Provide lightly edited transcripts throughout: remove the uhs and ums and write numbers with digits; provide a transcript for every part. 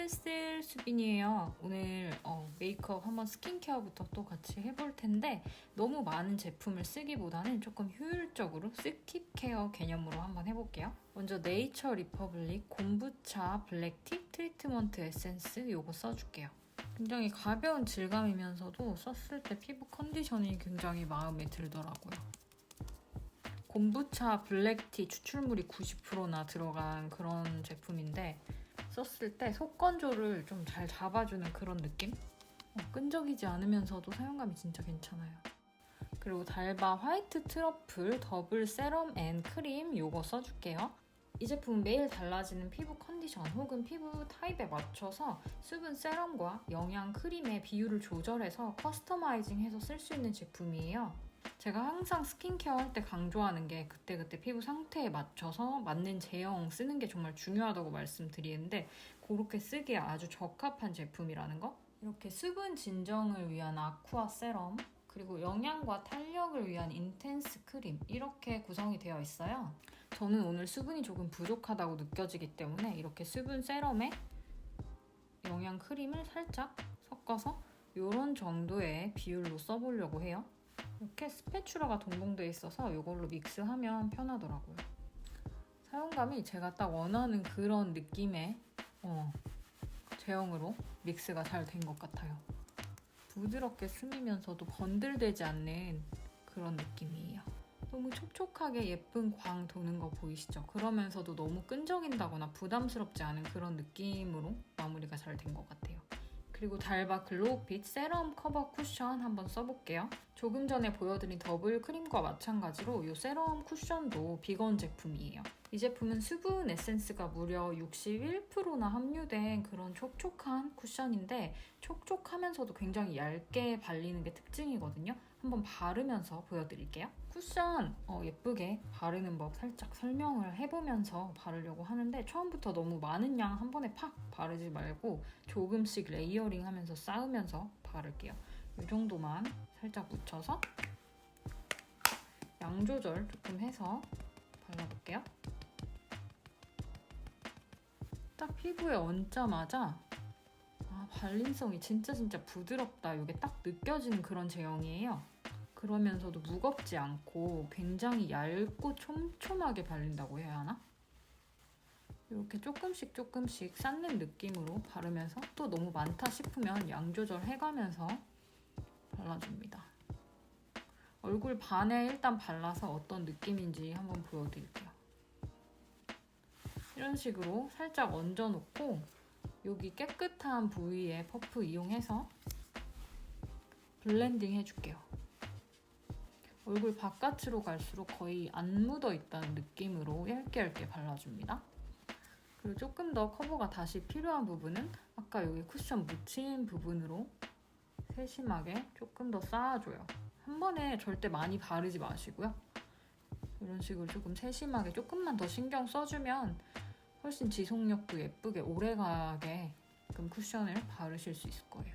햇슬 수빈이에요. 오늘 메이크업 한번 스킨케어부터 또 같이 해볼 텐데 너무 많은 제품을 쓰기보다는 조금 효율적으로 스킵케어 개념으로 한번 해볼게요. 먼저 네이처 리퍼블릭 곰부차 블랙티 트리트먼트 에센스 이거 써줄게요. 굉장히 가벼운 질감이면서도 썼을 때 피부 컨디션이 굉장히 마음에 들더라고요. 곰부차 블랙티 추출물이 90%나 들어간 그런 제품인데 썼을 때 속건조를 좀 잘 잡아주는 그런 느낌? 끈적이지 않으면서도 사용감이 진짜 괜찮아요. 그리고 달바 화이트 트러플 더블 세럼 앤 크림 이거 써줄게요. 이 제품은 매일 달라지는 피부 컨디션 혹은 피부 타입에 맞춰서 수분 세럼과 영양 크림의 비율을 조절해서 커스터마이징해서 쓸 수 있는 제품이에요. 제가 항상 스킨케어 할 때 강조하는 게 그때그때 피부 상태에 맞춰서 맞는 제형 쓰는 게 정말 중요하다고 말씀드리는데 그렇게 쓰기에 아주 적합한 제품이라는 거? 이렇게 수분 진정을 위한 아쿠아 세럼 그리고 영양과 탄력을 위한 인텐스 크림 이렇게 구성이 되어 있어요. 저는 오늘 수분이 조금 부족하다고 느껴지기 때문에 이렇게 수분 세럼에 영양 크림을 살짝 섞어서 이런 정도의 비율로 써보려고 해요. 이렇게 스패츌라가 동봉되어 있어서 이걸로 믹스하면 편하더라고요. 사용감이 제가 딱 원하는 그런 느낌의 제형으로 믹스가 잘 된 것 같아요. 부드럽게 스미면서도 번들대지 않는 그런 느낌이에요. 너무 촉촉하게 예쁜 광 도는 거 보이시죠? 그러면서도 너무 끈적인다거나 부담스럽지 않은 그런 느낌으로 마무리가 잘 된 것 같아요. 그리고 달바 글로우핏 세럼 커버 쿠션 한번 써볼게요. 조금 전에 보여드린 더블 크림과 마찬가지로 이 세럼 쿠션도 비건 제품이에요. 이 제품은 수분 에센스가 무려 61%나 함유된 그런 촉촉한 쿠션인데 촉촉하면서도 굉장히 얇게 발리는 게 특징이거든요. 한번 바르면서 보여드릴게요. 쿠션 예쁘게 바르는 법 살짝 설명을 해보면서 바르려고 하는데 처음부터 너무 많은 양 한 번에 팍 바르지 말고 조금씩 레이어링 하면서 쌓으면서 바를게요. 이 정도만 살짝 묻혀서 양 조절 조금 해서 발라볼게요. 딱 피부에 얹자마자 발림성이 진짜 부드럽다 이게 딱 느껴지는 그런 제형이에요. 그러면서도 무겁지 않고 굉장히 얇고 촘촘하게 발린다고 해야 하나? 이렇게 조금씩 쌓는 느낌으로 바르면서 또 너무 많다 싶으면 양 조절해가면서 발라줍니다. 얼굴 반에 일단 발라서 어떤 느낌인지 한번 보여드릴게요. 이런 식으로 살짝 얹어놓고 여기 깨끗한 부위에 퍼프 이용해서 블렌딩 해줄게요. 얼굴 바깥으로 갈수록 거의 안 묻어있다는 느낌으로 얇게 발라줍니다. 그리고 조금 더 커버가 다시 필요한 부분은 아까 여기 쿠션 묻힌 부분으로 세심하게 조금 더 쌓아줘요. 한 번에 절대 많이 바르지 마시고요. 이런 식으로 조금 세심하게 조금만 더 신경 써주면 훨씬 지속력도 예쁘게 오래가게 쿠션을 바르실 수 있을 거예요.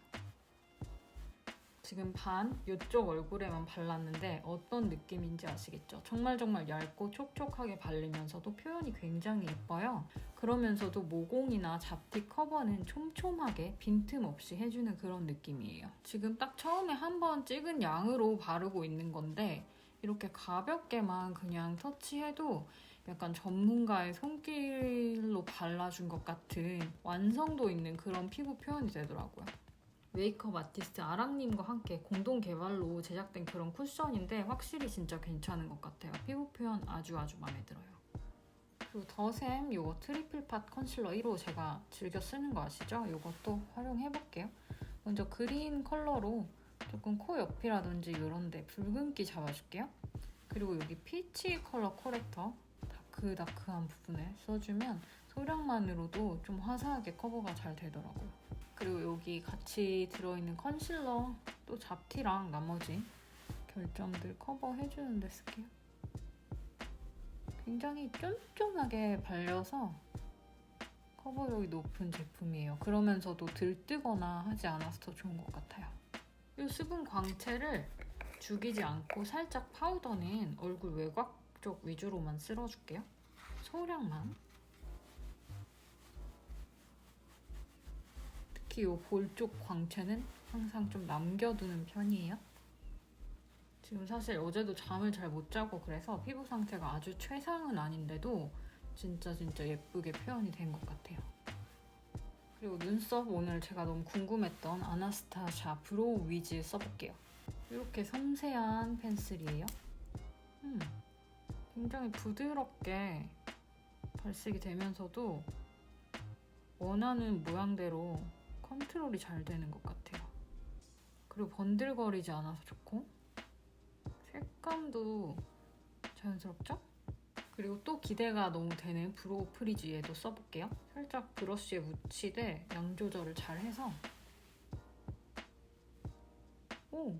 지금 반 이쪽 얼굴에만 발랐는데 어떤 느낌인지 아시겠죠? 정말 얇고 촉촉하게 발리면서도 표현이 굉장히 예뻐요. 그러면서도 모공이나 잡티 커버는 촘촘하게 빈틈없이 해주는 그런 느낌이에요. 지금 딱 처음에 한번 찍은 양으로 바르고 있는 건데 이렇게 가볍게만 그냥 터치해도 약간 전문가의 손길로 발라준 것 같은 완성도 있는 그런 피부 표현이 되더라고요. 메이크업 아티스트 아랑님과 함께 공동 개발로 제작된 그런 쿠션인데 확실히 진짜 괜찮은 것 같아요. 피부 표현 아주 마음에 들어요. 그리고 더샘 이거 트리플 팟 컨실러 1호 제가 즐겨 쓰는 거 아시죠? 이것도 활용해볼게요. 먼저 그린 컬러로 조금 코 옆이라든지 이런 데 붉은기 잡아줄게요. 그리고 여기 피치 컬러 코렉터 다크한 부분에 써주면 소량만으로도 좀 화사하게 커버가 잘 되더라고요. 그리고 여기 같이 들어있는 컨실러 또 잡티랑 나머지 결점들 커버해주는 데 쓸게요. 굉장히 쫀쫀하게 발려서 커버력이 높은 제품이에요. 그러면서도 들뜨거나 하지 않아서 더 좋은 것 같아요. 이 수분 광채를 죽이지 않고 살짝 파우더는 얼굴 외곽 쪽 위주로만 쓸어줄게요. 소량만. 특히 이 볼 쪽 광채는 항상 좀 남겨두는 편이에요. 지금 사실 어제도 잠을 잘 못 자고 그래서 피부 상태가 아주 최상은 아닌데도 진짜 예쁘게 표현이 된 것 같아요. 그리고 눈썹 오늘 제가 너무 궁금했던 아나스타샤 브로우 위즈 써볼게요. 이렇게 섬세한 펜슬이에요. 굉장히 부드럽게 발색이 되면서도 원하는 모양대로 컨트롤이 잘 되는 것 같아요. 그리고 번들거리지 않아서 좋고 색감도 자연스럽죠? 그리고 또 기대가 너무 되는 브로우 프리즈 얘도 써볼게요. 살짝 브러쉬에 묻히되 양 조절을 잘 해서 오!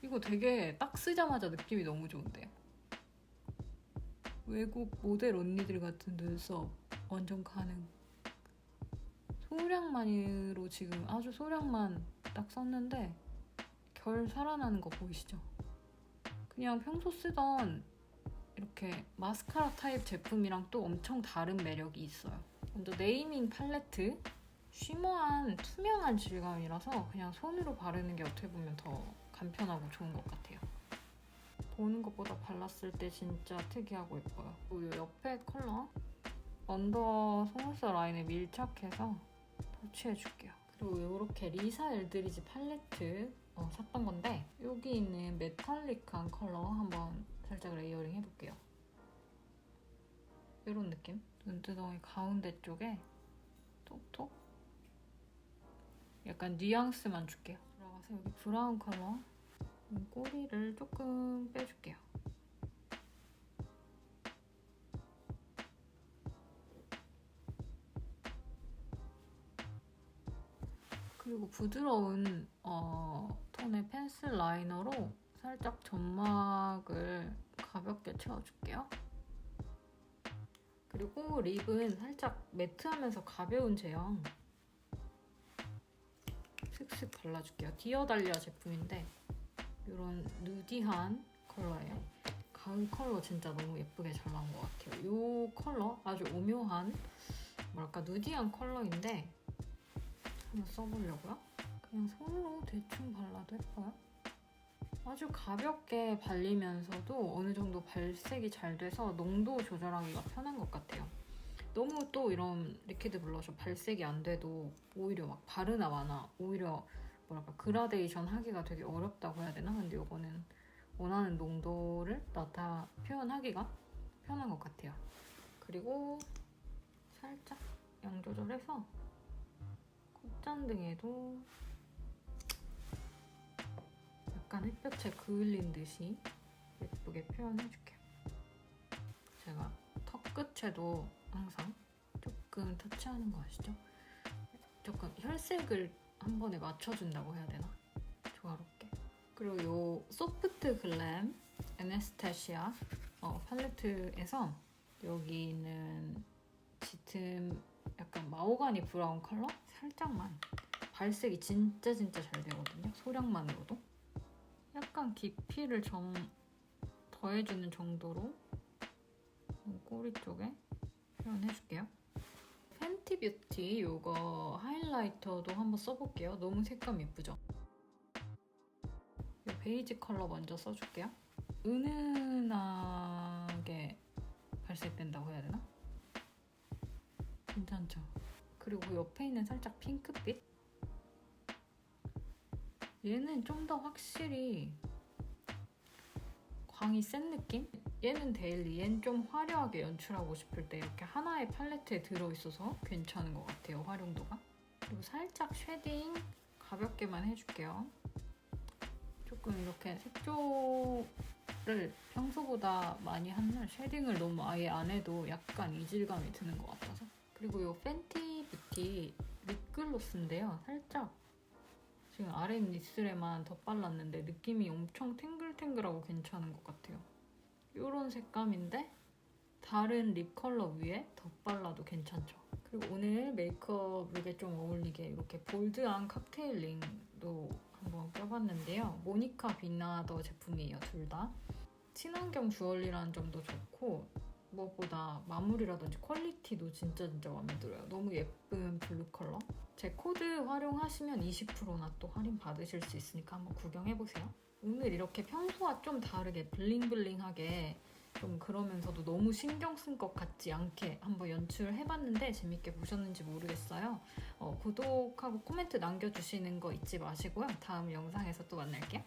이거 되게 딱 쓰자마자 느낌이 너무 좋은데요? 외국 모델 언니들 같은 눈썹 완전 가능. 소량만으로 지금 아주 소량만 딱 썼는데 결 살아나는 거 보이시죠? 그냥 평소 쓰던 이렇게 마스카라 타입 제품이랑 또 엄청 다른 매력이 있어요. 먼저 네이밍 팔레트. 쉬머한 투명한 질감이라서 그냥 손으로 바르는 게 어떻게 보면 더 간편하고 좋은 것 같아요. 보는 것보다 발랐을 때 진짜 특이하고 예뻐요. 그리고 이 옆에 컬러 언더 속눈썹 라인에 밀착해서 터치해줄게요. 그리고 이렇게 리사 엘드리지 팔레트 샀던 건데 여기 있는 메탈릭한 컬러 한번 살짝 레이어링 해볼게요. 이런 느낌? 눈두덩이 가운데 쪽에 톡톡 약간 뉘앙스만 줄게요. 들어가서 여기 브라운 컬러 꼬리를 조금 빼줄게요. 그리고 부드러운 톤의 펜슬 라이너로 살짝 점막을 가볍게 채워줄게요. 그리고 립은 살짝 매트하면서 가벼운 제형 슥슥 발라줄게요. 디어달리아 제품인데 이런 누디한 컬러예요. 가을 컬러 진짜 너무 예쁘게 잘 나온 것 같아요. 이 컬러 아주 오묘한 뭐랄까 누디한 컬러인데 한번 써보려고요. 그냥 손으로 대충 발라도 예뻐요. 아주 가볍게 발리면서도 어느 정도 발색이 잘 돼서 농도 조절하기가 편한 것 같아요. 너무 또 이런 리퀴드 블러셔 발색이 안 돼도 오히려 막 바르나 마나 오히려 뭐랄까 그라데이션 하기가 되게 어렵다고 해야 되나? 근데 이거는 원하는 농도를 표현하기가 편한 것 같아요. 그리고 살짝 양 조절해서 콧잔등에도 약간 햇볕에 그을린 듯이 예쁘게 표현해줄게요. 제가 턱 끝에도 항상 조금 터치하는 거 아시죠? 조금 혈색을 한 번에 맞춰준다고 해야 되나? 조화롭게. 그리고 요 소프트 글램 애네스테시아 팔레트에서 여기 있는 짙은 약간 마호가니 브라운 컬러? 살짝만. 발색이 진짜 잘 되거든요. 소량만으로도. 약간 깊이를 좀 더해주는 정도로 꼬리 쪽에 표현해줄게요. 팬티 뷰티 이거 하이라이터도 한번 써볼게요. 너무 색감 예쁘죠? 이 베이지 컬러 먼저 써줄게요. 은은하게 발색된다고 해야 되나? 괜찮죠? 그리고 옆에 있는 살짝 핑크빛? 얘는 좀 더 확실히 광이 센 느낌? 얘는 데일리, 얘는 좀 화려하게 연출하고 싶을 때 이렇게 하나의 팔레트에 들어있어서 괜찮은 것 같아요, 활용도가. 그리고 살짝 쉐딩 가볍게만 해줄게요. 조금 이렇게 색조를 평소보다 많이 한 날 쉐딩을 너무 아예 안 해도 약간 이질감이 드는 것 같아서. 그리고 이 팬티 뷰티 립글로스인데요. 살짝 지금 아랫 입술에만 덧발랐는데 느낌이 엄청 탱글탱글하고 괜찮은 것 같아요. 이런 색감인데 다른 립 컬러 위에 덧발라도 괜찮죠. 그리고 오늘 메이크업 룩에 좀 어울리게 이렇게 볼드한 칵테일 링도 한번 껴봤는데요. 모니카 비나더 제품이에요, 둘 다. 친환경 주얼리라는 점도 좋고 무엇보다 마무리라든지 퀄리티도 진짜 마음에 들어요. 너무 예쁜 블루 컬러. 제 코드 활용하시면 20%나 또 할인 받으실 수 있으니까 한번 구경해보세요. 오늘 이렇게 평소와 좀 다르게 블링블링하게 좀 그러면서도 너무 신경 쓴 것 같지 않게 한번 연출해봤는데 재밌게 보셨는지 모르겠어요. 구독하고 코멘트 남겨주시는 거 잊지 마시고요. 다음 영상에서 또 만날게요.